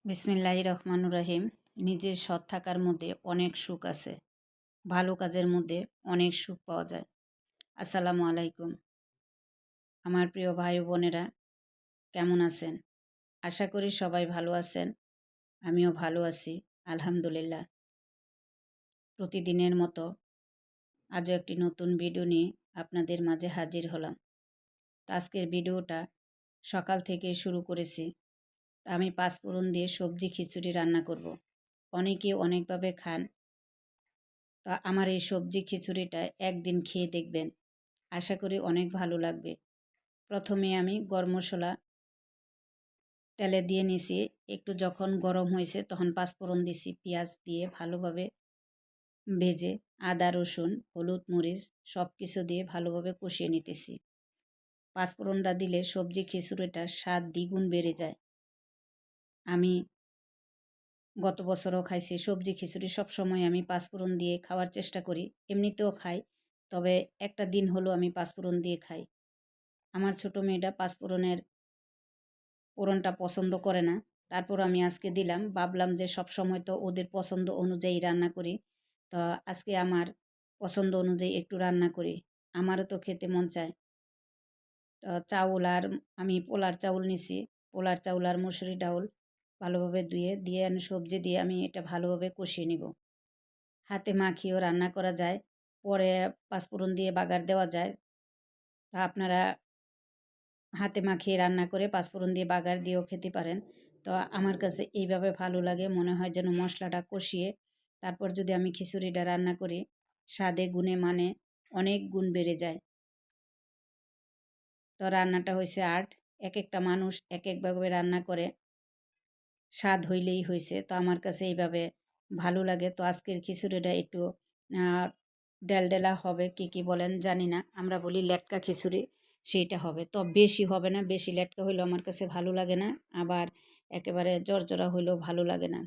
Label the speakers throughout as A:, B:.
A: বিসমিল্লাহির রহমানুর রহিম। নিজের সৎ থাকার মধ্যে অনেক সুখ আছে, ভালো কাজের মধ্যে অনেক সুখ পাওয়া যায়। আসসালামু আলাইকুম আমার প্রিয় ভাই ও বোনেরা, কেমন আছেন? আশা করি সবাই ভালো আছেন। আমিও ভালো আছি, আলহামদুলিল্লাহ। প্রতিদিনের মতো আজও একটি নতুন ভিডিও নিয়ে আপনাদের মাঝে হাজির হলাম। আজকের ভিডিওটা সকাল থেকে শুরু করেছি। আমি পাঁচফোড়ন দিয়ে সবজি খিচুড়ি রান্না করব। অনেকে অনেকভাবে খান, তা আমার এই সবজি খিচুড়িটা একদিন খেয়ে দেখবেন, আশা করি অনেক ভালো লাগবে। প্রথমে আমি গরম মশলা তেলে দিয়ে নিছি। একটু যখন গরম হয়েছে তখন পাঁচফোড়ন দিছি, পেঁয়াজ দিয়ে ভালোভাবে ভেজে আদা রসুন হলুদ মরিচ সব কিছু দিয়ে ভালোভাবে কষিয়ে নিতেছি। পাঁচফোড়নটা দিলে সবজি খিচুড়িটার স্বাদ দ্বিগুণ বেড়ে যায়। আমি গত বছরও খাইছি সবজি খিচুড়ি, সবসময় আমি পাঁচফোড়ন দিয়ে খাওয়ার চেষ্টা করি, এমনিতেও খাই, তবে একটা দিন হলো আমি পাঁচফোড়ন দিয়ে খাই। আমার ছোট মেয়েটা পাঁচফোড়নের ফোড়নটা পছন্দ করে না, তারপর আমি আজকে দিলাম। ভাবলাম যে সব সময় তো ওদের পছন্দ অনুযায়ী রান্না করি, তো আজকে আমার পছন্দ অনুযায়ী একটু রান্না করি, আমারও তো খেতে মন চায়। তো চাউল আর আমি পোলার চাউল নিছি, পোলার চাউল আর মসুরি ডাউল ভালোভাবে ধুয়ে দিয়ে আমি সবজি দিয়ে আমি এটা ভালোভাবে কষিয়ে নিব। হাতে মাখিয়েও রান্না করা যায়, পরে পাঁচফোড়ন দিয়ে বাগার দেওয়া যায়। তা আপনারা হাতে মাখিয়ে রান্না করে পাঁচফোড়ন দিয়ে বাগার দিয়েও খেতে পারেন। তো আমার কাছে এইভাবে ভালো লাগে, মনে হয় যেন মশলাটা কষিয়ে তারপর যদি আমি খিচুড়িটা রান্না করি, স্বাদে গুণে মানে অনেক গুণ বেড়ে যায়। তো রান্নাটা হয়েছে আর্ট, এক একটা মানুষ এক একভাবে রান্না করে, স্বাদ হইলেই হয়েছে। তো আমার কাছে এইভাবে ভালো লাগে। তো আজকের খিচুড়িটা একটু ডেলডেলা হবে, কি বলেন জানি না, আমরা বলি লেটকা খিচুড়ি, সেইটা হবে। তো বেশি হবে না, বেশি লেটকা হইলেও আমার কাছে ভালো লাগে না, আবার একেবারে জর্জরা হইলেও ভালো লাগে না।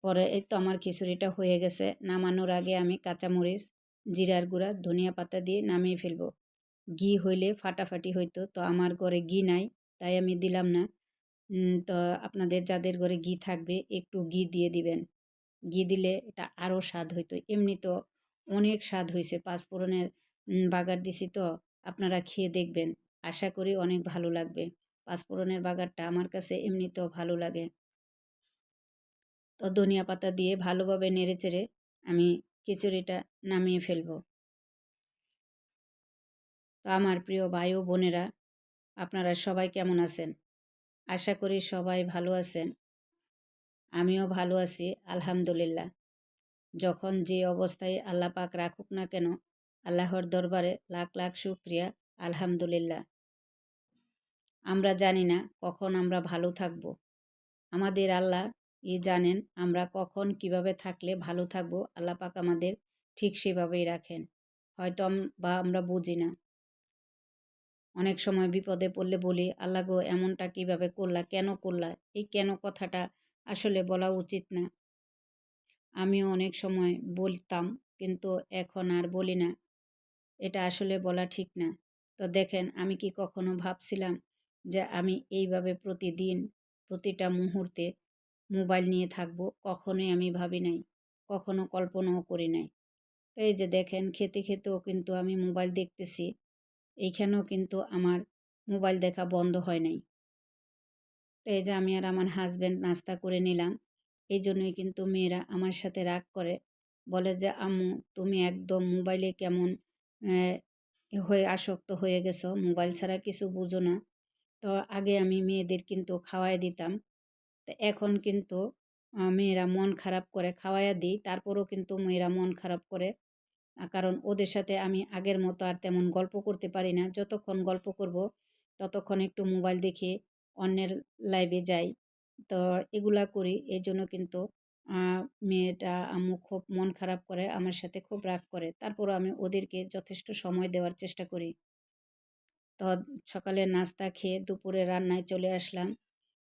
A: পরে এই তো আমার খিচুড়িটা হয়ে গেছে। নামানোর আগে আমি কাঁচামরিচ জিরার গুঁড়া ধনিয়া পাতা দিয়ে নামিয়ে ফেলবো। ঘি হইলে ফাটাফাটি হইতো, তো আমার ঘরে ঘি নাই, তাই আমি দিলাম না। তো আপনাদের যাদের ঘরে ঘি থাকবে একটু ঘি দিয়ে দিবেন। ঘি দিলে এটা আরও স্বাদ হইতো। এমনি তো অনেক স্বাদ হয়েছে, পাঁচফোড়নের বাগার দিছি, তো আপনারা খেয়ে দেখবেন, আশা করি অনেক ভালো লাগবে। পাঁচফোড়নের বাগারটা আমার কাছে এমনিতেও ভালো লাগে। তো ধনিয়া পাতা দিয়ে ভালোভাবে নেড়েচেড়ে আমি খিচুড়িটা নামিয়ে ফেলবো। তো আমার প্রিয় ভাই ও বোনেরা, আপনারা সবাই কেমন আছেন? আশা করি সবাই ভালো আছেন। আমিও ভালো আছি, আলহামদুলিল্লাহ। যখন যে অবস্থায় আল্লাহ পাক রাখুক না কেন, আল্লাহর দরবারে লাখ লাখ শুকরিয়া, আলহামদুলিল্লাহ। আমরা জানি না কখন আমরা ভালো থাকব, আমাদের আল্লাহ জানেন আমরা কখন কিভাবে থাকলে ভালো থাকবো। আল্লাহ পাক আমাদের ঠিক সেভাবেই রাখেন, হয়তো বা আমরা বুঝি না। অনেক সময় বিপদে পড়লে বলি, আল্লাহ গো এমনটা কিভাবে করলা, কেন করলা? এই কেন কথাটা আসলে বলা উচিত না। আমিও অনেক সময় বলতাম, কিন্তু এখন আর বলি না, এটা আসলে বলা ঠিক না। তো দেখেন, আমি কি কখনো ভাবছিলাম যে আমি এইভাবে প্রতিদিন প্রতিটা মুহূর্তে মোবাইল নিয়ে থাকবো? কখনোই আমি ভাবি নাই, কখনো কল্পনাও করি নাই। তো এই যে দেখেন, খেতে খেতেও কিন্তু আমি মোবাইল দেখতেছি, এইখানেও কিন্তু আমার মোবাইল দেখা বন্ধ হয় নাই। তো এই যে আমি আর আমার হাজব্যান্ড নাস্তা করে নিলাম, এই জন্যই কিন্তু মেয়েরা আমার সাথে রাগ করে, বলে যে আম্মু তুমি একদম মোবাইলে কেমন হয়ে আসক্ত হয়ে গেছো, মোবাইল ছাড়া কিছু বুঝো না। তো আগে আমি মেয়েদের কিন্তু খাওয়াই দিতাম, তো এখন কিন্তু মেয়েরা মন খারাপ করে, খাওয়াইয়া দিই তারপরও কিন্তু মেয়েরা মন খারাপ করে। কারণ ওদের সাথে আমি আগের মতো আর তেমন গল্প করতে পারি না। যতক্ষণ গল্প করব ততক্ষণ একটু মোবাইল দেখে অন্যের লাইভে যাই, তো এগুলা করি। এই জন্য কিন্তু মেয়েটা আম্মু খুব মন খারাপ করে, আমার সাথে খুব রাগ করে, তারপরও আমি ওদেরকে যথেষ্ট সময় দেওয়ার চেষ্টা করি। তো সকালে নাস্তা খেয়ে দুপুরে রান্নায় চলে আসলাম।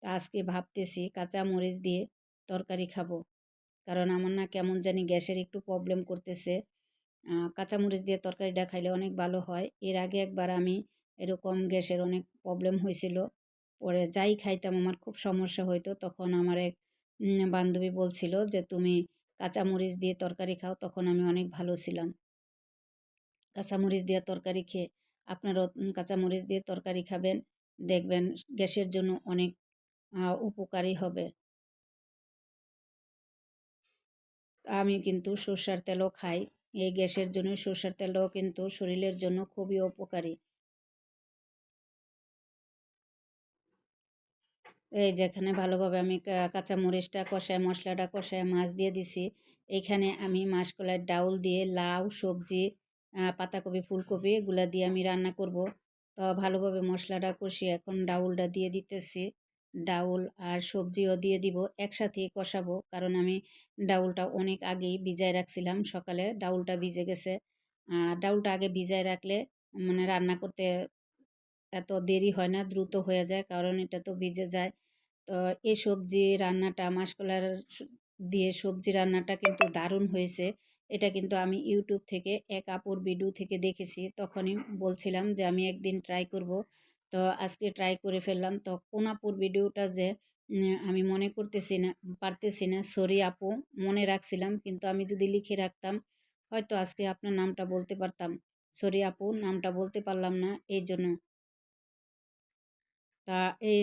A: তা আজকে ভাবতেছি কাঁচা মরিচ দিয়ে তরকারি খাবো, কারণ আমার না কেমন জানি গ্যাসের একটু প্রবলেম করতেছে। কাঁচামরিচ দিয়ে তরকারিটা খাইলে অনেক ভালো হয়। এর আগে একবার আমি এরকম গ্যাসের অনেক প্রবলেম হয়েছিল, পরে যাই খাইতাম আমার খুব সমস্যা হইতো। তখন আমার এক বান্ধবী বলছিল যে, "তুমি কাঁচামরিচ দিয়ে তরকারি খাও।" তখন আমি অনেক ভালো ছিলাম। কাঁচামরিচ দিয়ে তরকারি খেয়ে আপনারাও কাঁচামরিচ দিয়ে তরকারি খাবেন। দেখবেন গ্যাসের জন্য অনেক উপকারী হবে। আমি কিন্তু সর্ষার তেলও খাই। এই গ্যাসের জন্য সর্ষার তেলও কিন্তু শরীরের জন্য খুবই উপকারী। এই যেখানে ভালোভাবে আমি কাঁচামরিচটা কষায়, মশলাটা কষায় মাছ দিয়ে দিছি। এইখানে আমি মাসকলাইয়ের ডাউল দিয়ে লাউ, সবজি, পাতাকপি, ফুলকপি এগুলা দিয়ে আমি রান্না করব। তো ভালোভাবে মশলাটা কষিয়ে এখন ডাউলটা দিয়ে দিতেছি। ডাউল আর সবজিও দিয়ে দিব। একসাথেই কষাবো। কারণ আমি ডাউলটা অনেক আগেই ভিজায় রাখছিলাম। সকালে ডাউলটা ভিজে গেছে। ডাউলটা আগে ভিজায় রাখলে মানে রান্না করতে এত দেরি হয় না, দ্রুত হয়ে যায়, কারণ এটা তো ভিজে যায়। তো এই সবজি রান্নাটা মাসকলাইর দিয়ে সবজি রান্নাটা কিন্তু দারুণ হয়েছে। এটা কিন্তু আমি ইউটিউব থেকে এক আপুর ভিডিও থেকে দেখেছি। তখনই বলছিলাম যে আমি একদিন ট্রাই করব। তো আজকে ট্রাই করে ফেললাম। তো কোন আপুর ভিডিওটা যে আমি মনে করতেছি না, পারতেছি না। সরি আপু, মনে রাখছিলাম কিন্তু আমি যদি লিখে রাখতাম হয়তো আজকে আপনার নামটা বলতে পারতাম। সরি আপু, নামটা বলতে পারলাম না এইজন্য। তা এই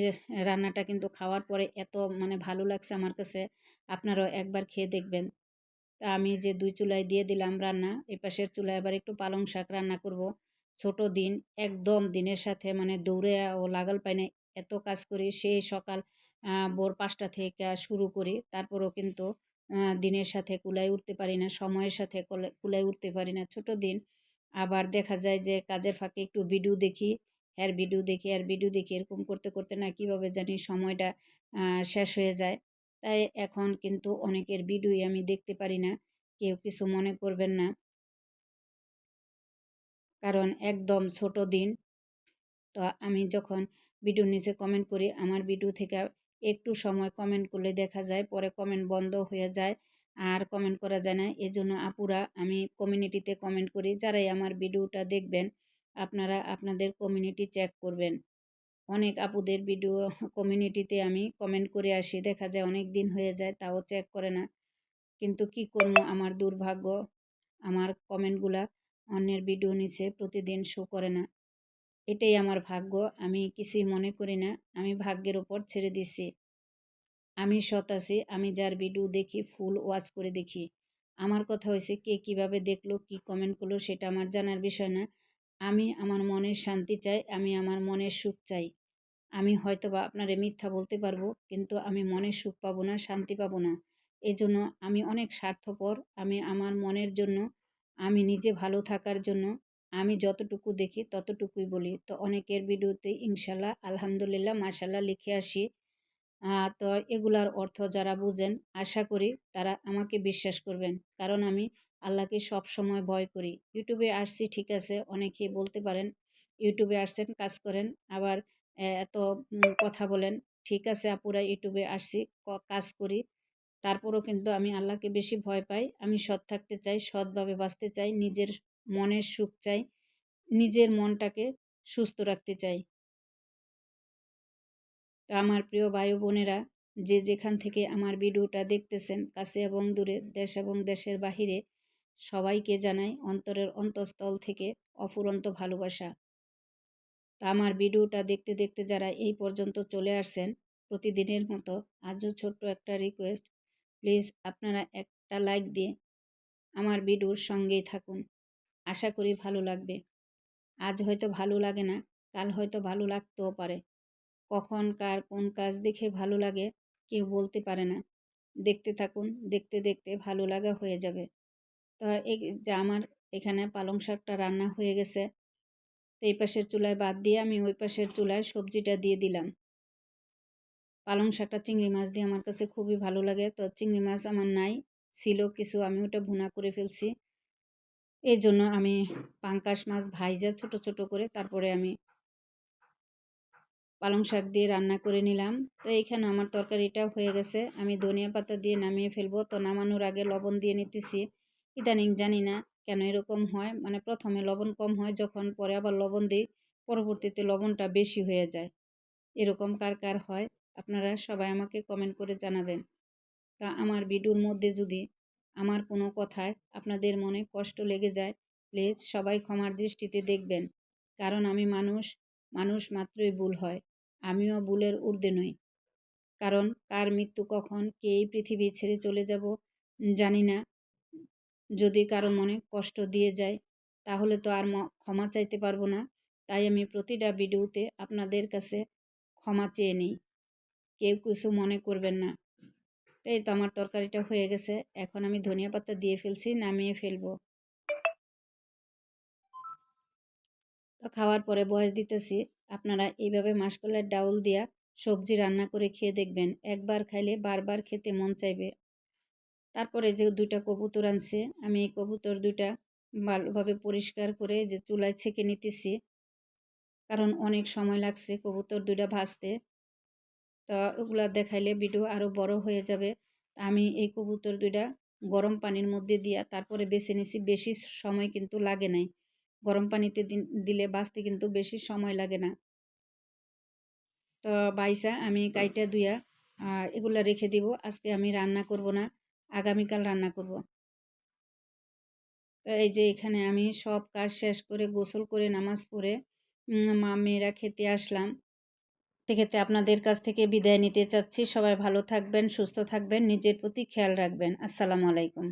A: রান্নাটা কিন্তু খাওয়ার পরে এত মানে ভালো লাগছে আমার কাছে, আপনারাও একবার খেয়ে দেখবেন। তা আমি যে ২ চুলায় দিয়ে দিলাম রান্না, এপাশের চুলায় আবার একটু পালং শাক রান্না করব। ছোট দিন, একদম দিনের সাথে মানে দৌড়ে ও লাগাল পাই না, এত কাজ করি। সেই সকাল ভোর ৫টা থেকে শুরু করি। তারপরেও কিন্তু দিনের সাথে কুলায় উঠতে পারি না, সময়ের সাথে কুলায় উঠতে পারি না। ছোট দিন। আবার দেখা যায় যে কাজের ফাঁকে একটু ভিডিও দেখি, এর ভিডিও দেখি, আর ভিডিও দেখি, এরকম করতে করতে না কীভাবে জানি সময়টা শেষ হয়ে যায়। তাই এখন কিন্তু অনেকের ভিডিওই আমি দেখতে পারি না। কেউ কিছু মনে করবেন না। কারণ একদম ছোট দিন। তো আমি যখন ভিডিওর নিচে কমেন্ট করি, আমার ভিডিও থেকে একটু সময় কমেন্ট করলে দেখা যায় পরে কমেন্ট বন্ধ হয়ে যায়, আর কমেন্ট করা যায় না। এজন্য আপুরা, আমি কমিউনিটিতে কমেন্ট করি। যারাই আমার ভিডিওটা দেখবেন, আপনারা আপনাদের কমিউনিটি চেক করবেন। অনেক আপুদের ভিডিও কমিউনিটিতে আমি কমেন্ট করে আসি, দেখা যায় অনেক দিন হয়ে যায় তাও চেক করে না। কিন্তু কি করব, আমার দুর্ভাগ্য, আমার কমেন্টগুলা অন্যের ভিডিও নিচে প্রতিদিন শো করে না। এটাই আমার ভাগ্য। আমি কিছুই মনে করি না। আমি ভাগ্যের উপর ছেড়ে দিছি। আমি সৎ আছি। আমি যার ভিডিও দেখি ফুল ওয়াচ করে দেখি। আমার কথা হইছে কে কিভাবে দেখলো, কি কমেন্ট করলো সেটা আমার জানার বিষয় না। আমি আমার মনের শান্তি চাই, আমি আমার মনের সুখ চাই। আমি হয়তোবা আপনারে মিথ্যা বলতে পারবো, কিন্তু আমি মনের সুখ পাবো না, শান্তি পাবো না। এজন্য আমি অনেক স্বার্থপর। আমি আমার মনের জন্য, আমি নিজে ভালো থাকার জন্য আমি যতটুকু দেখি ততটুকুই বলি। তো অনেকের ভিডিওতে ইনশাআল্লাহ, আলহামদুলিল্লাহ, মাশাআল্লাহ লিখে আসি। তো এগুলার অর্থ যারা বুঝেন, আশা করি তারা আমাকে বিশ্বাস করবেন। কারণ আমি আল্লাহকে সবসময় ভয় করি। ইউটিউবে আসছি ঠিক আছে, অনেকেই বলতে পারেন ইউটিউবে আসছেন কাজ করেন, আবার এত কথা বলেন। ঠিক আছে আপুরা, ইউটিউবে আসছি, কাজ করি। তারপরও কিন্তু আমি আল্লাহকে বেশি ভয় পাই। আমি সৎ থাকতে চাই, সৎভাবে বাঁচতে চাই, নিজের মনের সুখ চাই, নিজের মনটাকে সুস্থ রাখতে চাই। তো আমার প্রিয় ভাই ও বোনেরা, যে যেখান থেকে আমার ভিডিওটা দেখতেছেন, কাছে এবং দূরে, দেশ এবং দেশের বাহিরে, সবাইকে জানাই অন্তরের অন্তঃস্থল থেকে অফুরন্ত ভালোবাসা। তা আমার ভিডিওটা দেখতে দেখতে যারা এই পর্যন্ত চলে আসছেন, প্রতিদিনের মতো আজও ছোট্ট একটা রিকোয়েস্ট, প্লিজ আপনারা একটা লাইক দিয়ে আমার ভিডিওর সঙ্গেই থাকুন। আশা করি ভালো লাগবে। আজ হয়তো ভালো লাগে না, কাল হয়তো ভালো লাগতেও পারে। কখন কার কোন কাজ দেখে ভালো লাগে কেউ বলতে পারে না। দেখতে থাকুন, দেখতে দেখতে ভালো লাগা হয়ে যাবে। তো এই যে আমার এখানে পালং শাকটা রান্না হয়ে গেছে। তো এই পাশের চুলায় বাদ দিয়ে আমি ওই পাশের চুলায় সবজিটা দিয়ে দিলাম। পালং শাকটা চিংড়ি মাছ দিয়ে আমার কাছে খুবই ভালো লাগে। তো চিংড়ি মাছ আমার নাই, ছিল কিছু, আমি ওটা ভুনা করে ফেলছি। এই জন্য আমি পাঙ্কাশ মাছ ভাইজা ছোট ছোট করে তারপরে আমি পালং শাক দিয়ে রান্না করে নিলাম। তো এইখানে আমার তরকারিটাও হয়ে গেছে, আমি ধনিয়া পাতা দিয়ে নামিয়ে ফেলবো। তো নামানোর আগে লবণ দিয়ে নিতেছি। ইদানিং জানি না কেন এরকম হয়, মানে প্রথমে লবণ কম হয়, যখন পরে আবার লবণ দিই পরবর্তীতে লবণটা বেশি হয়ে যায়। এরকম কার কার হয় আপনারা সবাই আমাকে কমেন্ট করে জানাবেন। তা আমার ভিডিওর মধ্যে যদি আমার কোনো কথায় আপনাদের মনে কষ্ট লেগে যায়, প্লিজ সবাই ক্ষমার দৃষ্টিতে দেখবেন। কারণ আমি মানুষ, মানুষ মাত্রই ভুল হয়। আমিও ভুলের ঊর্ধ্বে নই। কারণ কার মৃত্যু কখন, কে এই পৃথিবী ছেড়ে চলে যাব জানি না। যদি কারো মনে কষ্ট দিয়ে যায় তাহলে তো আর ক্ষমা চাইতে পারবো না। তাই আমি প্রতিটা ভিডিওতে আপনাদের কাছে ক্ষমা চেয়ে নিই। কেউ কিছু মনে করবেন না। এই তো আমার তরকারিটা হয়ে গেছে। এখন আমি ধনিয়া পাতা দিয়ে ফেলছি, নামিয়ে ফেলবো। তো খাওয়ার পরে বয়স দিতেছি, আপনারা এইভাবে মাসকলাইয়ের ডাউল দিয়া সবজি রান্না করে খেয়ে দেখবেন। একবার খাইলে বারবার খেতে মন চাইবে। তারপরে যে 2টা কবুতর আনছে, আমি এই কবুতর 2টা ভালোভাবে পরিষ্কার করে যে চুলায় ছেঁকে নিতেছি। কারণ অনেক সময় লাগছে কবুতর 2টা ভাজতে। তো ওগুলা দেখাইলে ভিডিও আরও বড় হয়ে যাবে। আমি এই কবুতর 2টা গরম পানির মধ্যে দিয়া তারপরে বেছে নিছি। বেশি সময় কিন্তু লাগে নাই। গরম পানিতে দিলে বাছতে কিন্তু বেশি সময় লাগে না। তো বাইসা আমি কাইটা ধুইয়া এগুলা রেখে দিব। আজকে আমি রান্না করব না, আগামীকাল রান্না করব। তো এই যে এখানে আমি সব কাজ শেষ করে গোসল করে নামাজ পড়ে মা মেয়েরা খেতে আসলাম। খেতে আপনাদের কাছ থেকে বিদায় নিতে চাচ্ছি। সবাই ভালো থাকবেন, সুস্থ থাকবেন, নিজের প্রতি খেয়াল রাখবেন। আসসালামু আলাইকুম।